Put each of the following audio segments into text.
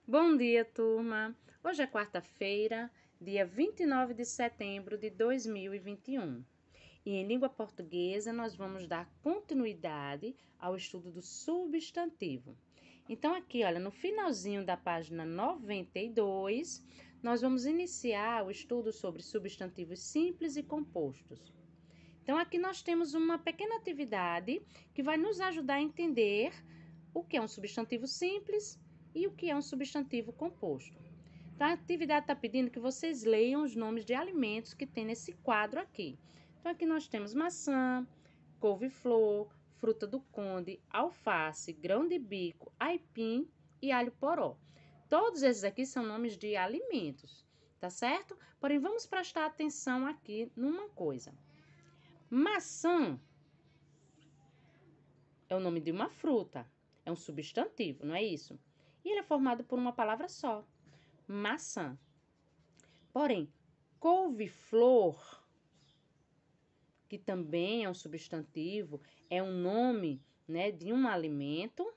Bom dia, turma! Hoje é quarta-feira, dia 29 de setembro de 2021. E em língua portuguesa, nós vamos dar continuidade ao estudo do substantivo. Então, aqui, olha, no finalzinho da página 92, nós vamos iniciar o estudo sobre substantivos simples e compostos. Então, aqui nós temos uma pequena atividade que vai nos ajudar a entender o que é um substantivo simples e o que é um substantivo composto. Então, a atividade está pedindo que vocês leiam os nomes de alimentos que tem nesse quadro aqui. Então, aqui nós temos maçã, couve-flor, fruta do conde, alface, grão de bico, aipim e alho-poró. Todos esses aqui são nomes de alimentos, tá certo? Porém, vamos prestar atenção aqui numa coisa. Maçã é o nome de uma fruta, é um substantivo, não é isso? E ele é formado por uma palavra só, maçã. Porém, couve-flor, que também é um substantivo, é um nome, né, de um alimento,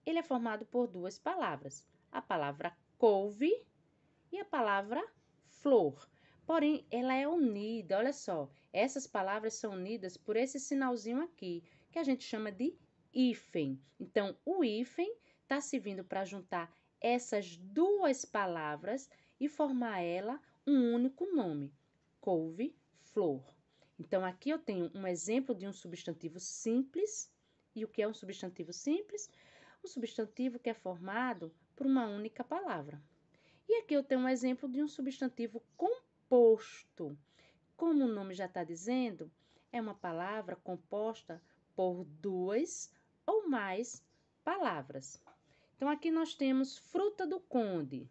ele é formado por duas palavras, a palavra couve e a palavra flor. Porém, ela é unida, olha só, essas palavras são unidas por esse sinalzinho aqui, que a gente chama de hífen. Então, o hífen está servindo para juntar essas duas palavras e formar ela um único nome, couve-flor. Então, aqui eu tenho um exemplo de um substantivo simples. E o que é um substantivo simples? Um substantivo que é formado por uma única palavra. E aqui eu tenho um exemplo de um substantivo composto. Como o nome já está dizendo, é uma palavra composta por duas ou mais palavras. Então, aqui nós temos fruta do conde.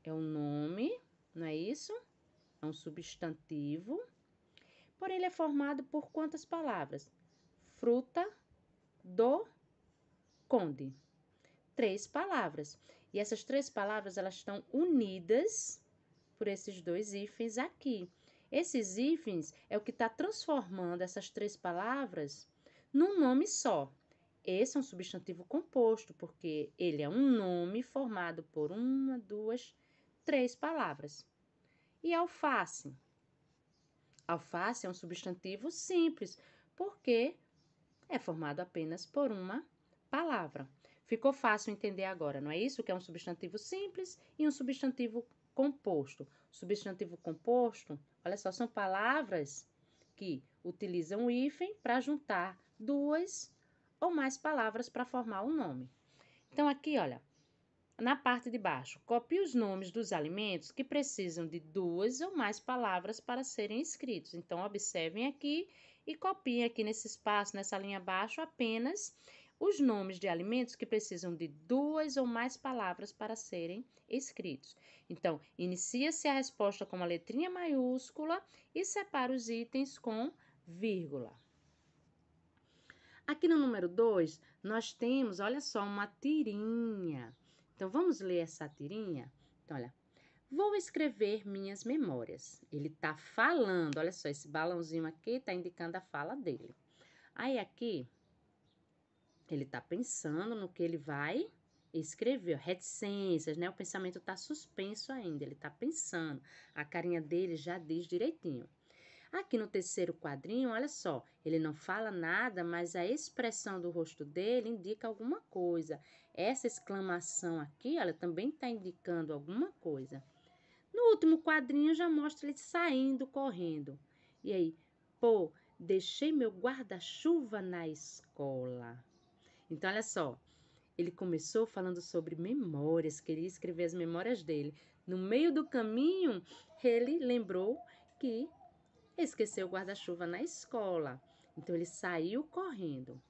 É um nome, não é isso? É um substantivo. Porém, ele é formado por quantas palavras? Fruta do conde. 3 palavras. E essas 3 palavras, elas estão unidas por esses dois hífens aqui. Esses hífens é o que está transformando essas 3 palavras num nome só. Esse é um substantivo composto, porque ele é um nome formado por 1, 2, 3 palavras. E alface? Alface é um substantivo simples, porque é formado apenas por uma palavra. Ficou fácil entender agora, não é isso? Que é um substantivo simples e um substantivo composto. Substantivo composto, olha só, são palavras que utilizam o hífen para juntar duas ou mais palavras para formar um nome. Então, aqui, olha, na parte de baixo, copie os nomes dos alimentos que precisam de duas ou mais palavras para serem escritos. Então, observem aqui e copiem aqui nesse espaço, nessa linha abaixo, apenas os nomes de alimentos que precisam de duas ou mais palavras para serem escritos. Então, inicia-se a resposta com uma letrinha maiúscula e separa os itens com vírgula. Aqui no número 2, nós temos, olha só, uma tirinha. Então, vamos ler essa tirinha? Então, olha. Vou escrever minhas memórias. Ele tá falando, olha só, esse balãozinho aqui tá indicando a fala dele. Aí, aqui, ele tá pensando no que ele vai escrever, reticências, né? O pensamento tá suspenso ainda, ele tá pensando. A carinha dele já diz direitinho. Aqui no terceiro quadrinho, olha só, ele não fala nada, mas a expressão do rosto dele indica alguma coisa. Essa exclamação aqui, olha, também está indicando alguma coisa. No último quadrinho já mostra ele saindo, correndo. E aí, pô, deixei meu guarda-chuva na escola. Então, olha só, ele começou falando sobre memórias, queria escrever as memórias dele. No meio do caminho, ele lembrou que esqueceu o guarda-chuva na escola. Então, ele saiu correndo.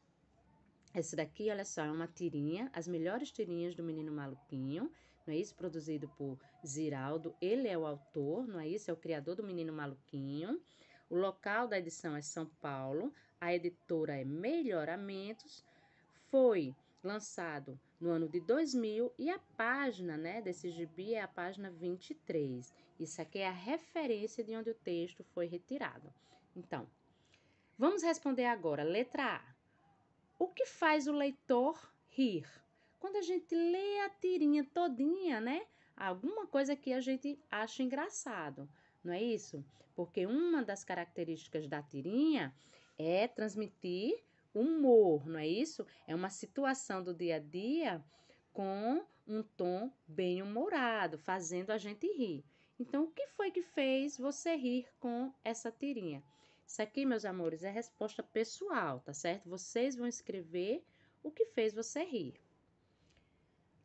Essa daqui, olha só, é uma tirinha, as melhores tirinhas do Menino Maluquinho, não é isso? Produzido por Ziraldo. Ele é o autor, não é isso? É o criador do Menino Maluquinho. O local da edição é São Paulo. A editora é Melhoramentos. Foi lançado no ano de 2000 e a página, né, desse gibi é a página 23. Isso aqui é a referência de onde o texto foi retirado. Então, vamos responder agora. Letra A. O que faz o leitor rir? quando a gente lê a tirinha todinha, né? Alguma coisa que a gente acha engraçado, não é isso? Porque uma das características da tirinha é transmitir humor, não é isso? É uma situação do dia a dia com um tom bem humorado, fazendo a gente rir. Então, o que foi que fez você rir com essa tirinha? Isso aqui, meus amores, é resposta pessoal, tá certo? Vocês vão escrever o que fez você rir.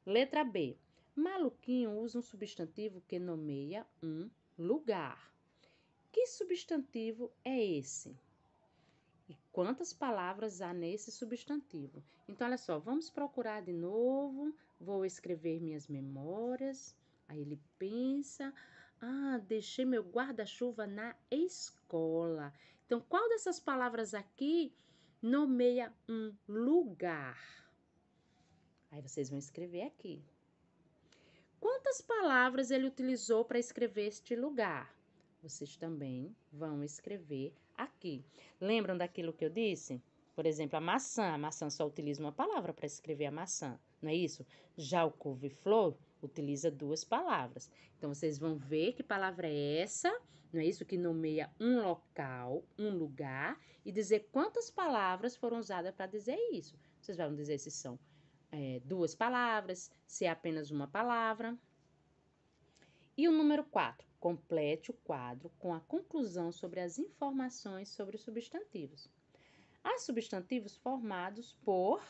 Letra B. Maluquinho usa um substantivo que nomeia um lugar. Que substantivo é esse? E quantas palavras há nesse substantivo? Então, olha só, vamos procurar de novo. Vou escrever minhas memórias. Aí ele pensa: ah, deixei meu guarda-chuva na escola. Então, qual dessas palavras aqui nomeia um lugar? Aí vocês vão escrever aqui. Quantas palavras ele utilizou para escrever este lugar? Vocês também vão escrever aqui. Lembram daquilo que eu disse? Por exemplo, a maçã. A maçã só utiliza uma palavra para escrever a maçã, não é isso? Já o couve-flor utiliza duas palavras. Então, vocês vão ver que palavra é essa, não é isso? Que nomeia um local, um lugar, e dizer quantas palavras foram usadas para dizer isso. Vocês vão dizer se são duas palavras, se é apenas uma palavra. E o número 4, complete o quadro com a conclusão sobre as informações sobre os substantivos. Há substantivos formados por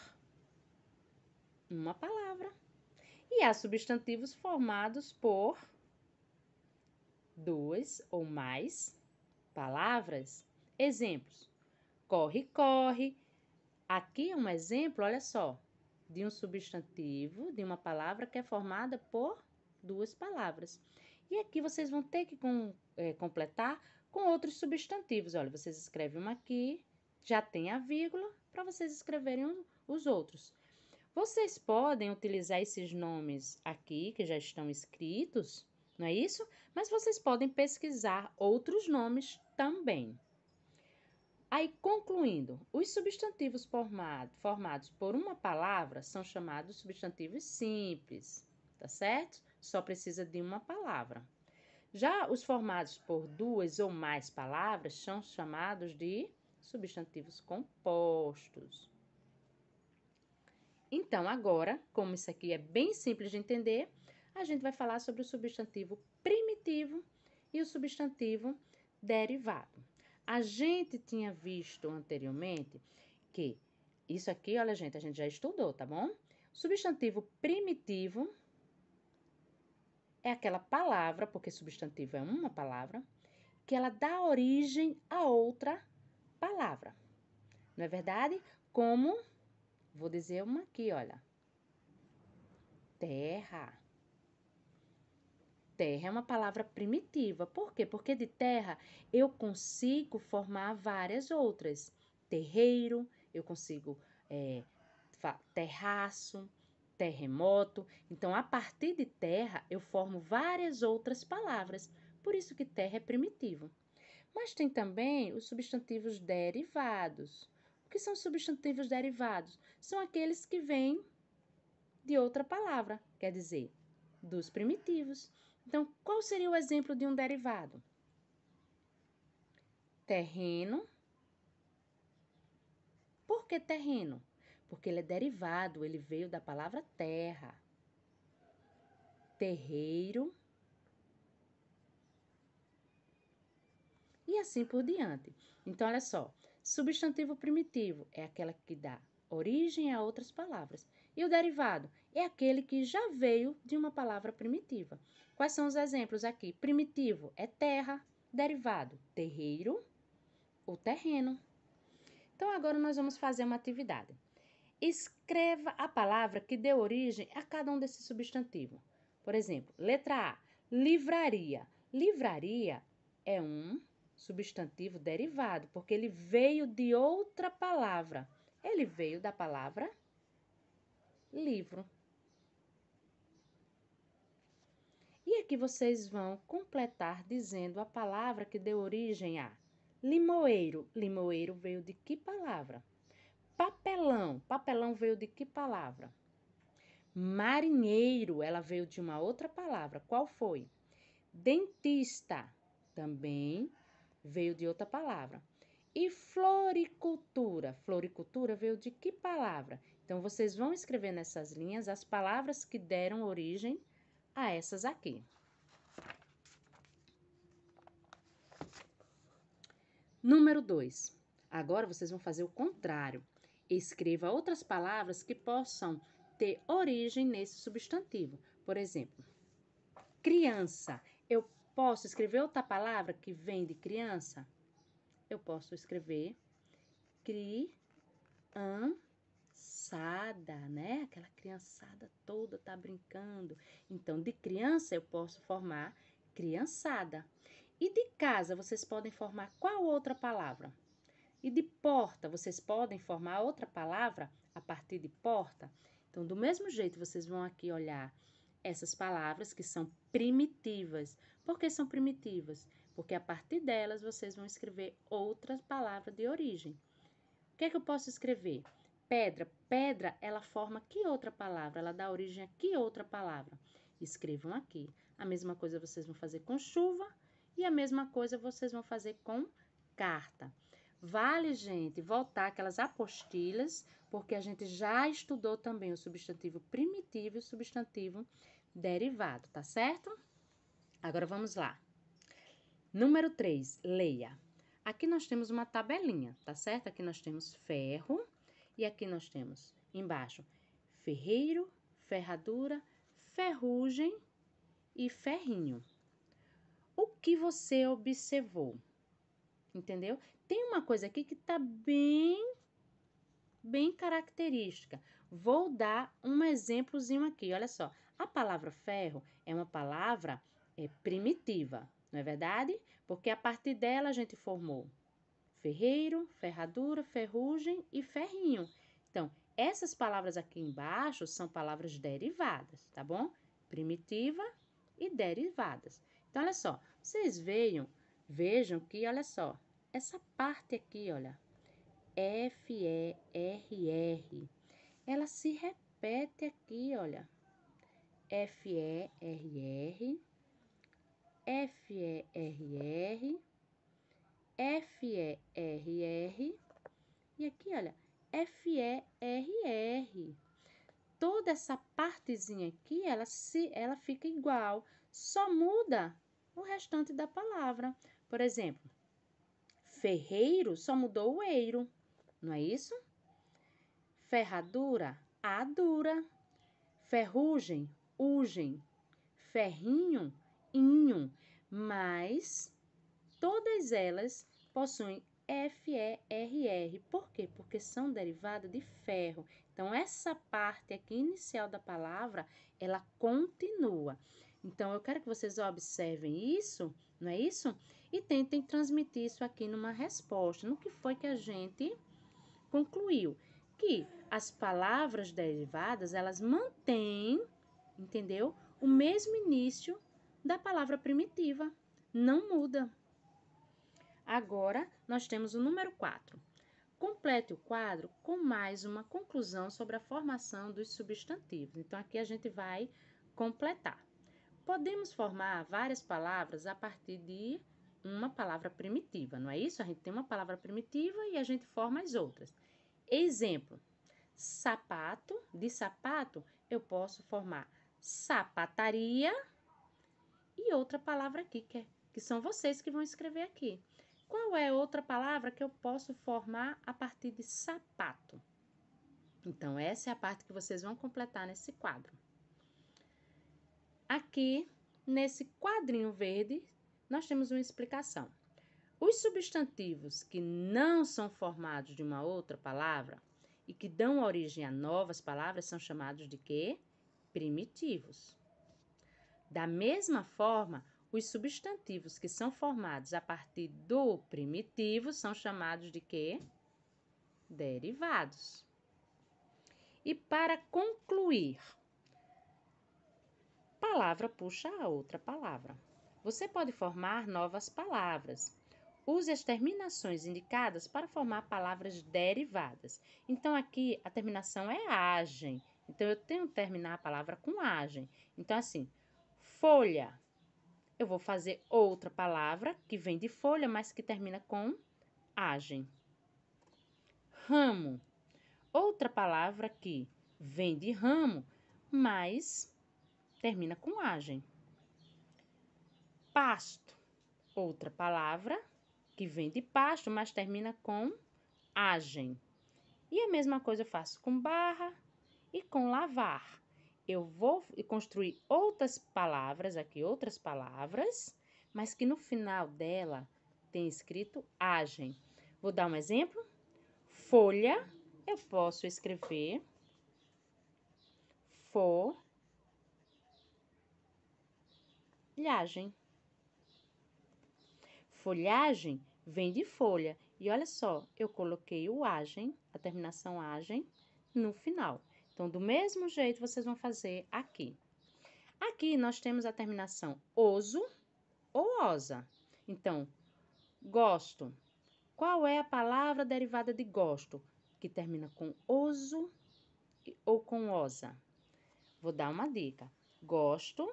uma palavra e há substantivos formados por duas ou mais palavras. Exemplos: corre, corre. Aqui é um exemplo, olha só, de um substantivo, de uma palavra que é formada por duas palavras. E aqui vocês vão ter que completar com outros substantivos. Olha, vocês escrevem uma aqui, já tem a vírgula, para vocês escreverem os outros. Vocês podem utilizar esses nomes aqui, que já estão escritos, não é isso? Mas vocês podem pesquisar outros nomes também. Aí, concluindo, os substantivos formados por uma palavra são chamados substantivos simples, tá certo? Só precisa de uma palavra. Já os formados por duas ou mais palavras são chamados de substantivos compostos. Então, agora, como isso aqui é bem simples de entender, a gente vai falar sobre o substantivo primitivo e o substantivo derivado. A gente tinha visto anteriormente que isso aqui, olha, gente, a gente já estudou, tá bom? Substantivo primitivo é aquela palavra, porque substantivo é uma palavra, que ela dá origem a outra palavra. Não é verdade? Como, vou dizer uma aqui, olha. Terra. Terra é uma palavra primitiva. Por quê? Porque de terra eu consigo formar várias outras. Terreiro, eu consigo terraço, terremoto. Então, a partir de terra, eu formo várias outras palavras. Por isso que terra é primitivo. Mas tem também os substantivos derivados. O que são substantivos derivados? São aqueles que vêm de outra palavra, quer dizer, dos primitivos. Então, qual seria o exemplo de um derivado? Terreno. Por que terreno? Porque ele é derivado, ele veio da palavra terra. Terreiro. E assim por diante. Então, olha só, substantivo primitivo é aquela que dá origem a outras palavras. E o derivado é aquele que já veio de uma palavra primitiva. Quais são os exemplos aqui? Primitivo é terra, derivado, terreiro ou terreno. Então, agora nós vamos fazer uma atividade. Escreva a palavra que deu origem a cada um desses substantivos. Por exemplo, letra A, livraria. Livraria é um substantivo derivado, porque ele veio de outra palavra. Ele veio da palavra livro. E aqui vocês vão completar dizendo a palavra que deu origem a limoeiro. Limoeiro veio de que palavra? Papelão. Papelão veio de que palavra? Marinheiro, ela veio de uma outra palavra. Qual foi? Dentista, também veio de outra palavra. E floricultura? Floricultura veio de que palavra? Então, vocês vão escrever nessas linhas as palavras que deram origem a essas aqui. Número 2. Agora, vocês vão fazer o contrário. Escreva outras palavras que possam ter origem nesse substantivo. Por exemplo, criança. Eu posso escrever outra palavra que vem de criança? Eu posso escrever criançada, né? Aquela criançada toda tá brincando. Então, de criança eu posso formar criançada. E de casa vocês podem formar qual outra palavra? E de porta vocês podem formar outra palavra a partir de porta? Então, do mesmo jeito, vocês vão aqui olhar essas palavras que são primitivas. Por que são primitivas? Porque a partir delas vocês vão escrever outra palavra de origem. O que é que eu posso escrever? Pedra. Pedra, ela forma que outra palavra? Ela dá origem a que outra palavra? Escrevam aqui. A mesma coisa vocês vão fazer com chuva e a mesma coisa vocês vão fazer com carta. Vale, gente, voltar aquelas apostilhas, porque a gente já estudou também o substantivo primitivo e o substantivo derivado, tá certo? Agora vamos lá. Número 3, leia. Aqui nós temos uma tabelinha, tá certo? Aqui nós temos ferro e aqui nós temos embaixo ferreiro, ferradura, ferrugem e ferrinho. O que você observou? Entendeu? Tem uma coisa aqui que tá bem característica. Vou dar um exemplozinho aqui, olha só. A palavra ferro é uma palavra primitiva, não é verdade? Porque a partir dela a gente formou ferreiro, ferradura, ferrugem e ferrinho. Então, essas palavras aqui embaixo são palavras derivadas, tá bom? Primitiva e derivadas. Então, olha só, vocês vejam que, olha só, essa parte aqui, olha, F-E-R-R, ela se repete aqui, olha, F-E-R-R, F-E-R-R, F-E-R-R, e aqui, olha, F-E-R-R. Toda essa partezinha aqui, ela fica igual, só muda o restante da palavra. Por exemplo, ferreiro só mudou o eiro, não é isso? Ferradura, a dura. Ferrugem, ugem. Ferrinho, inho. Mas todas elas possuem F-E-R-R. Por quê? Porque são derivadas de ferro. Então, essa parte aqui inicial da palavra, ela continua. Então, eu quero que vocês observem isso, não é isso? E tentem transmitir isso aqui numa resposta. No que foi que a gente concluiu? Que as palavras derivadas, elas mantêm, entendeu? O mesmo início da palavra primitiva. Não muda. Agora, nós temos o número 4. Complete o quadro com mais uma conclusão sobre a formação dos substantivos. Então, aqui a gente vai completar. Podemos formar várias palavras a partir de uma palavra primitiva, não é isso? A gente tem uma palavra primitiva e a gente forma as outras. Exemplo, sapato. De sapato, eu posso formar sapataria e outra palavra aqui, que são vocês que vão escrever aqui. Qual é outra palavra que eu posso formar a partir de sapato? Então, essa é a parte que vocês vão completar nesse quadro. Aqui, nesse quadrinho verde, nós temos uma explicação. Os substantivos que não são formados de uma outra palavra e que dão origem a novas palavras são chamados de quê? Primitivos. Da mesma forma, os substantivos que são formados a partir do primitivo são chamados de quê? Derivados. E para concluir, palavra puxa a outra palavra. Você pode formar novas palavras. Use as terminações indicadas para formar palavras derivadas. Então, aqui a terminação é agem. Então, eu tenho que terminar a palavra com agem. Então, assim, folha. Eu vou fazer outra palavra que vem de folha, mas que termina com agem. Ramo. Outra palavra que vem de ramo, mas termina com agem. Pasto. Outra palavra que vem de pasto, mas termina com agem. E a mesma coisa eu faço com barra e com lavar. Eu vou construir outras palavras aqui, outras palavras, mas que no final dela tem escrito agem. Vou dar um exemplo. Folha, eu posso escrever folhagem. Folhagem vem de folha. E olha só, eu coloquei o agem, a terminação agem, no final. Então, do mesmo jeito, vocês vão fazer aqui. Aqui, nós temos a terminação oso ou osa. Então, gosto. Qual é a palavra derivada de gosto? Que termina com oso ou com osa? Vou dar uma dica. Gosto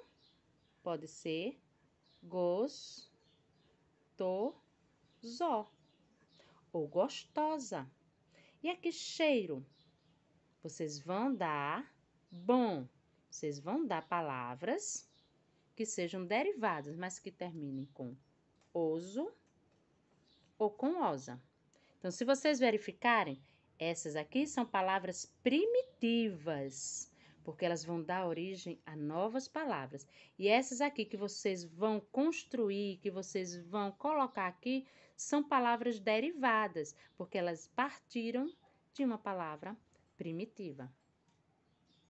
pode ser gostoso ou gostosa. E aqui, cheiro. Vocês vão dar bom. Vocês vão dar palavras que sejam derivadas, mas que terminem com oso ou com osa. Então, se vocês verificarem, essas aqui são palavras primitivas, porque elas vão dar origem a novas palavras. E essas aqui que vocês vão construir, que vocês vão colocar aqui, são palavras derivadas, porque elas partiram de uma palavra primitiva.